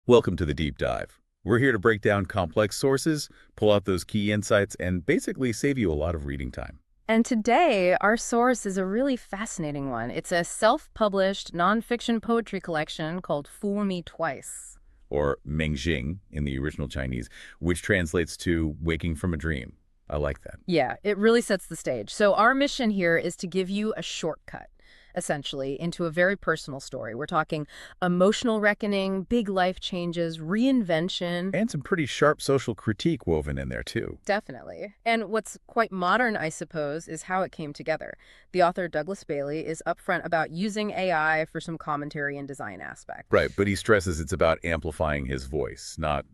Welcome to the Deep Dive. We're here to break down complex sources, pull out those key insights, and basically save you a lot of reading time. And today, our source is a really fascinating one. It's a self-published nonfiction poetry collection called Fool Me Twice. Or Mengjing in the original Chinese, which translates to waking from a dream. I like that. Yeah, it really sets the stage. So our mission here is to give you a shortcut, essentially, into a very personal story. We're talking emotional reckoning, big life changes, reinvention. And some pretty sharp social critique woven in there, too. Definitely. And what's quite modern, I suppose, is how it came together. The author, Douglas Bailey, is upfront about using AI for some commentary and design aspects. Right, but he stresses it's about amplifying his voice, not,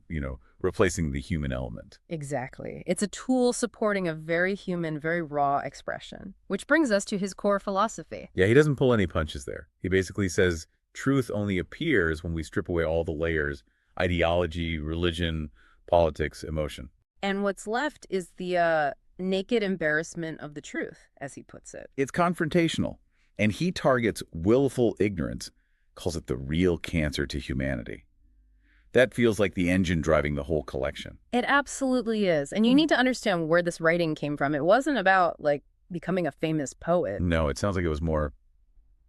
replacing the human element. Exactly. It's a tool supporting a very human, very raw expression, which brings us to his core philosophy. Yeah, he doesn't pull any punches there. He basically says truth only appears when we strip away all the layers: ideology, religion, politics, emotion. And what's left is the naked embarrassment of the truth, as he puts it. It's confrontational, and he targets willful ignorance, calls it the real cancer to humanity. That feels like the engine driving the whole collection. It absolutely is. And you need to understand where this writing came from. It wasn't about, becoming a famous poet. No, it sounds like it was more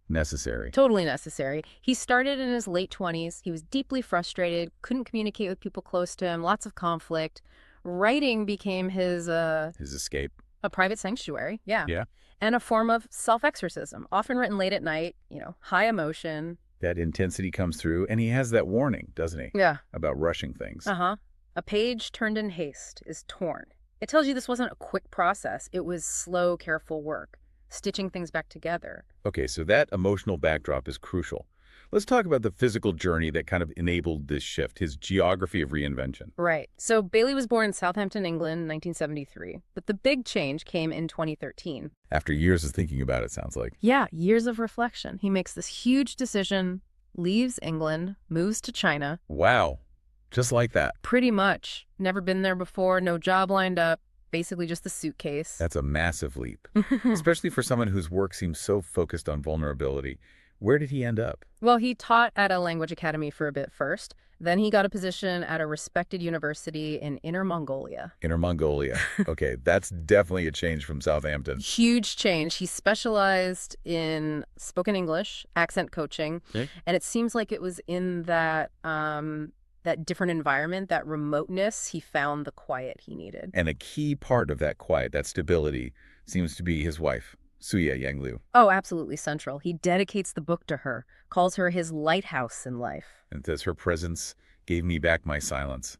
necessary. Totally necessary. He started in his late 20s. He was deeply frustrated, couldn't communicate with people close to him, lots of conflict. Writing became his escape. A private sanctuary, yeah. Yeah. And a form of self-exorcism, often written late at night, high emotion. That intensity comes through, and he has that warning, doesn't he? Yeah. About rushing things. Uh-huh. A page turned in haste is torn. It tells you this wasn't a quick process. It was slow, careful work, stitching things back together. Okay, so that emotional backdrop is crucial. Let's talk about the physical journey that kind of enabled this shift, his geography of reinvention. Right. So Bailey was born in Southampton, England in 1973, but the big change came in 2013. After years of thinking about it, sounds like. Yeah, years of reflection. He makes this huge decision, leaves England, moves to China. Wow. Just like that. Pretty much. Never been there before, no job lined up, basically just a suitcase. That's a massive leap, especially for someone whose work seems so focused on vulnerability. Where did he end up? Well, he taught at a language academy for a bit first. Then he got a position at a respected university in Inner Mongolia. Inner Mongolia. Okay, that's definitely a change from Southampton. Huge change. He specialized in spoken English, accent coaching, Okay. And it seems like it was in that different environment, that remoteness, he found the quiet he needed. And a key part of that quiet, that stability, seems to be his wife, Suya Yanglu. Oh, absolutely central. He dedicates the book to her, calls her his lighthouse in life. And says her presence gave me back my silence.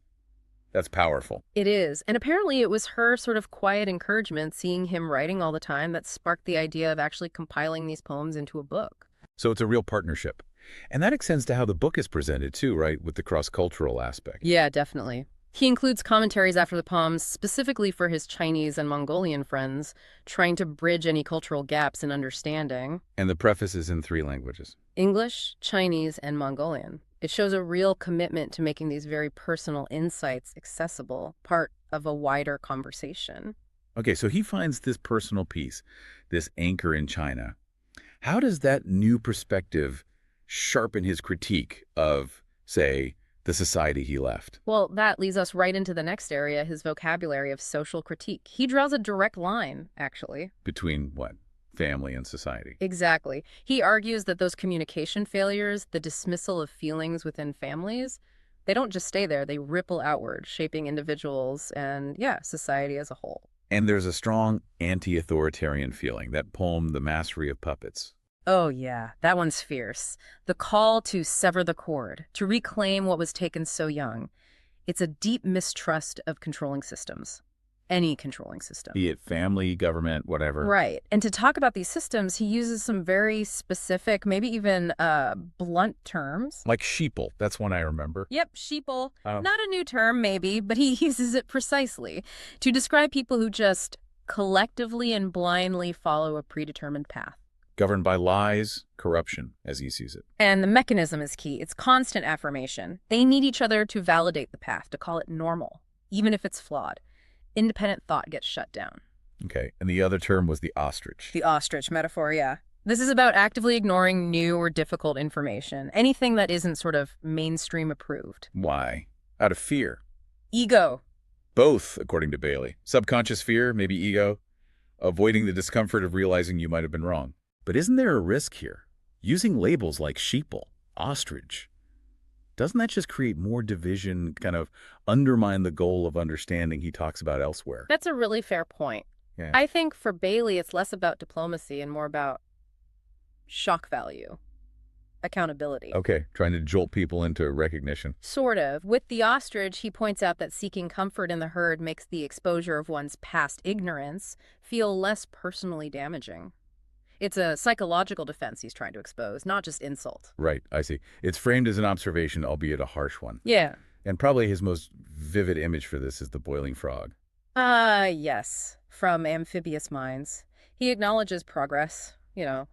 That's powerful. It is. And apparently it was her sort of quiet encouragement, seeing him writing all the time, that sparked the idea of actually compiling these poems into a book. So it's a real partnership. And that extends to how the book is presented too, right, with the cross-cultural aspect. Yeah, definitely. He includes commentaries after the poems specifically for his Chinese and Mongolian friends, trying to bridge any cultural gaps in understanding. And the preface is in 3 languages. English, Chinese, and Mongolian. It shows a real commitment to making these very personal insights accessible, part of a wider conversation. Okay, so he finds this personal piece, this anchor in China. How does that new perspective sharpen his critique of, say, the society he left? Well, that leads us right into the next area, his vocabulary of social critique. He draws a direct line, actually. Between what? Family and society. Exactly. He argues that those communication failures, the dismissal of feelings within families, they don't just stay there, they ripple outward, shaping individuals and, society as a whole. And there's a strong anti-authoritarian feeling, that poem, The Mastery of Puppets. Oh, yeah, that one's fierce. The call to sever the cord, to reclaim what was taken so young. It's a deep mistrust of controlling systems. Any controlling system. Be it family, government, whatever. Right. And to talk about these systems, he uses some very specific, maybe even blunt terms. Like sheeple, that's one I remember. Yep, sheeple. Not a new term, maybe, but he uses it precisely to describe people who just collectively and blindly follow a predetermined path. Governed by lies, corruption, as he sees it. And the mechanism is key. It's constant affirmation. They need each other to validate the path, to call it normal, even if it's flawed. Independent thought gets shut down. Okay, and the other term was the ostrich. The ostrich metaphor, yeah. This is about actively ignoring new or difficult information, anything that isn't sort of mainstream approved. Why? Out of fear. Ego. Both, according to Bailey. Subconscious fear, maybe ego. Avoiding the discomfort of realizing you might have been wrong. But isn't there a risk here? Using labels like sheeple, ostrich, doesn't that just create more division, kind of undermine the goal of understanding he talks about elsewhere? That's a really fair point. Yeah. I think for Bailey, it's less about diplomacy and more about shock value, accountability. Okay, trying to jolt people into recognition. Sort of. With the ostrich, he points out that seeking comfort in the herd makes the exposure of one's past ignorance feel less personally damaging. It's a psychological defense he's trying to expose, not just insult. Right, I see. It's framed as an observation, albeit a harsh one. Yeah. And probably his most vivid image for this is the boiling frog. Yes. From Amphibious Minds. He acknowledges progress,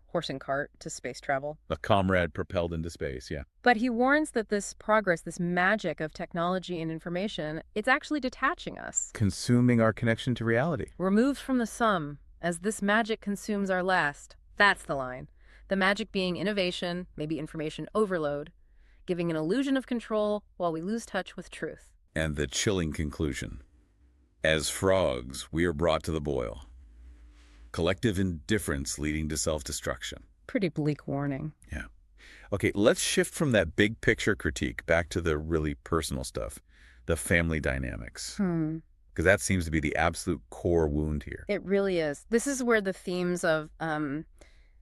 horse and cart to space travel. A comrade propelled into space, yeah. But he warns that this progress, this magic of technology and information, it's actually detaching us. Consuming our connection to reality. Removed from the sum, as this magic consumes our last. That's the line. The magic being innovation, maybe information overload, giving an illusion of control while we lose touch with truth. And the chilling conclusion. As frogs, we are brought to the boil. Collective indifference leading to self-destruction. Pretty bleak warning. Yeah. Okay, let's shift from that big picture critique back to the really personal stuff, the family dynamics. Because that seems to be the absolute core wound here. It really is. This is where the themes of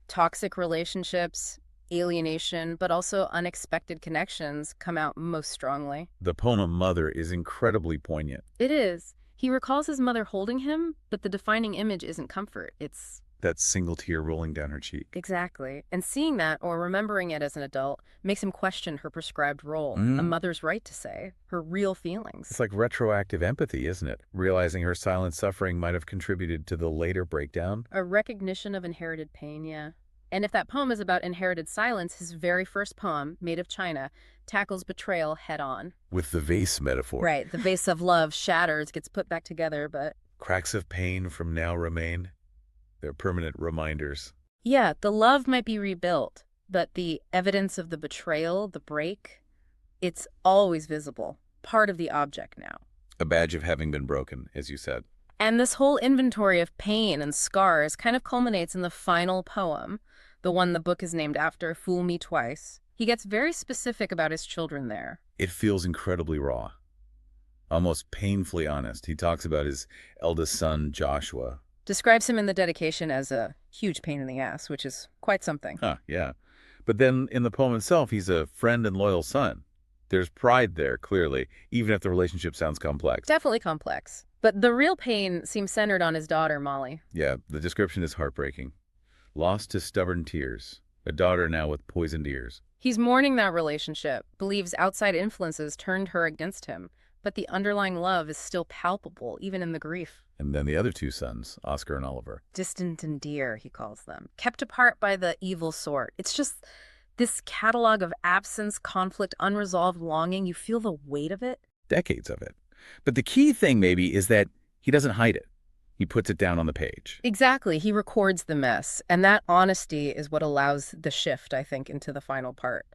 toxic relationships, alienation, but also unexpected connections come out most strongly. The poem Mother is incredibly poignant. It is. He recalls his mother holding him, but the defining image isn't comfort. It's that single tear rolling down her cheek. Exactly. And seeing that, or remembering it as an adult, makes him question her prescribed role, a mother's right to say, her real feelings. It's like retroactive empathy, isn't it? Realizing her silent suffering might have contributed to the later breakdown. A recognition of inherited pain, yeah. And if that poem is about inherited silence, his very first poem, Made of China, tackles betrayal head-on. With the vase metaphor. Right. The vase of love shatters, gets put back together, but... Cracks of pain from now remain. They're permanent reminders. Yeah, the love might be rebuilt, but the evidence of the betrayal, the break, it's always visible. Part of the object now. A badge of having been broken, as you said. And this whole inventory of pain and scars kind of culminates in the final poem, the one the book is named after, Fool Me Twice. He gets very specific about his children there. It feels incredibly raw. Almost painfully honest. He talks about his eldest son, Joshua. Describes him in the dedication as a huge pain in the ass, which is quite something. Yeah. But then in the poem itself, he's a friend and loyal son. There's pride there, clearly, even if the relationship sounds complex. Definitely complex. But the real pain seems centered on his daughter, Molly. Yeah, the description is heartbreaking. Lost to stubborn tears. A daughter now with poisoned ears. He's mourning that relationship, believes outside influences turned her against him, but the underlying love is still palpable, even in the grief. And then the other two sons, Oscar and Oliver. Distant and dear, he calls them. Kept apart by the evil sort. It's just this catalog of absence, conflict, unresolved longing. You feel the weight of it. Decades of it. But the key thing, maybe, is that he doesn't hide it. He puts it down on the page. Exactly. He records the mess. And that honesty is what allows the shift, I think, into the final part.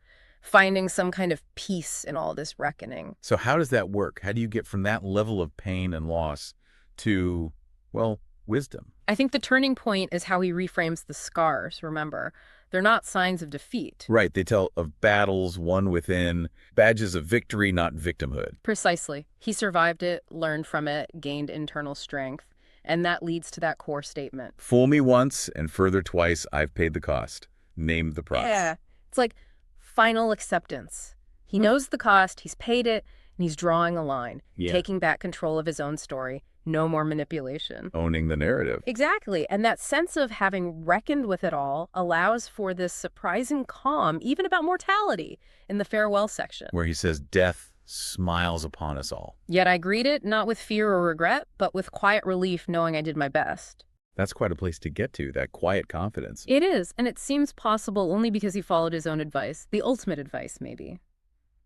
Finding some kind of peace in all this reckoning. So how does that work? How do you get from that level of pain and loss to, well, wisdom? I think the turning point is how he reframes the scars, remember. They're not signs of defeat. Right. They tell of battles won within, badges of victory, not victimhood. Precisely. He survived it, learned from it, gained internal strength. And that leads to that core statement. Fool me once and further twice, I've paid the cost. Name the price. Yeah. It's like final acceptance. He knows the cost, he's paid it, and he's drawing a line. Yeah. Taking back control of his own story. No more manipulation. Owning the narrative. Exactly. And that sense of having reckoned with it all allows for this surprising calm, even about mortality, in the farewell section. Where he says, death smiles upon us all. Yet I greet it not with fear or regret, but with quiet relief knowing I did my best. That's quite a place to get to, that quiet confidence. It is, and it seems possible only because he followed his own advice, the ultimate advice, maybe.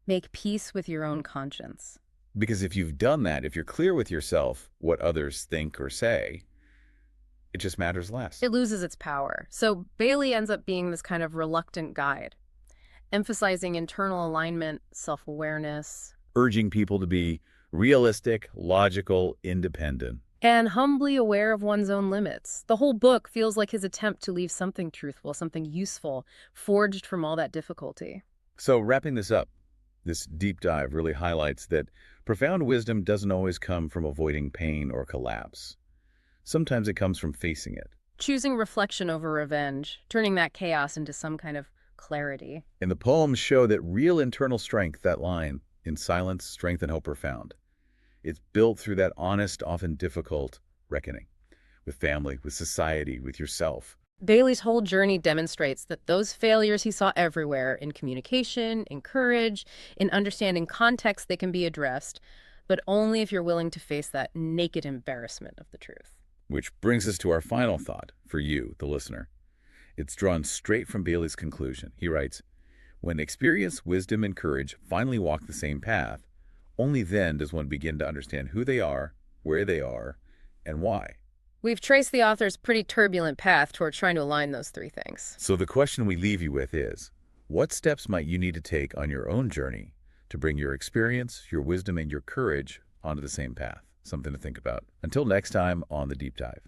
Make peace with your own conscience. Because if you've done that, if you're clear with yourself what others think or say, It just matters less. It loses its power. So Bailey ends up being this kind of reluctant guide, emphasizing internal alignment, self-awareness, Urging people to be realistic, logical, independent. and humbly aware of one's own limits. The whole book feels like his attempt to leave something truthful, something useful, forged from all that difficulty. So wrapping this up, this deep dive really highlights that profound wisdom doesn't always come from avoiding pain or collapse. Sometimes it comes from facing it. Choosing reflection over revenge, turning that chaos into some kind of clarity. And the poems show that real internal strength, that line, in silence, strength and hope are found. It's built through that honest, often difficult reckoning with family, with society, with yourself. Bailey's whole journey demonstrates that those failures he saw everywhere, in communication, in courage, in understanding context, they can be addressed, but only if you're willing to face that naked embarrassment of the truth. Which brings us to our final thought for you, the listener. It's drawn straight from Bailey's conclusion. He writes, "When experience, wisdom, and courage finally walk the same path, only then does one begin to understand who they are, where they are, and why." We've traced the author's pretty turbulent path toward trying to align those three things. So the question we leave you with is, what steps might you need to take on your own journey to bring your experience, your wisdom, and your courage onto the same path? Something to think about. Until next time on The Deep Dive.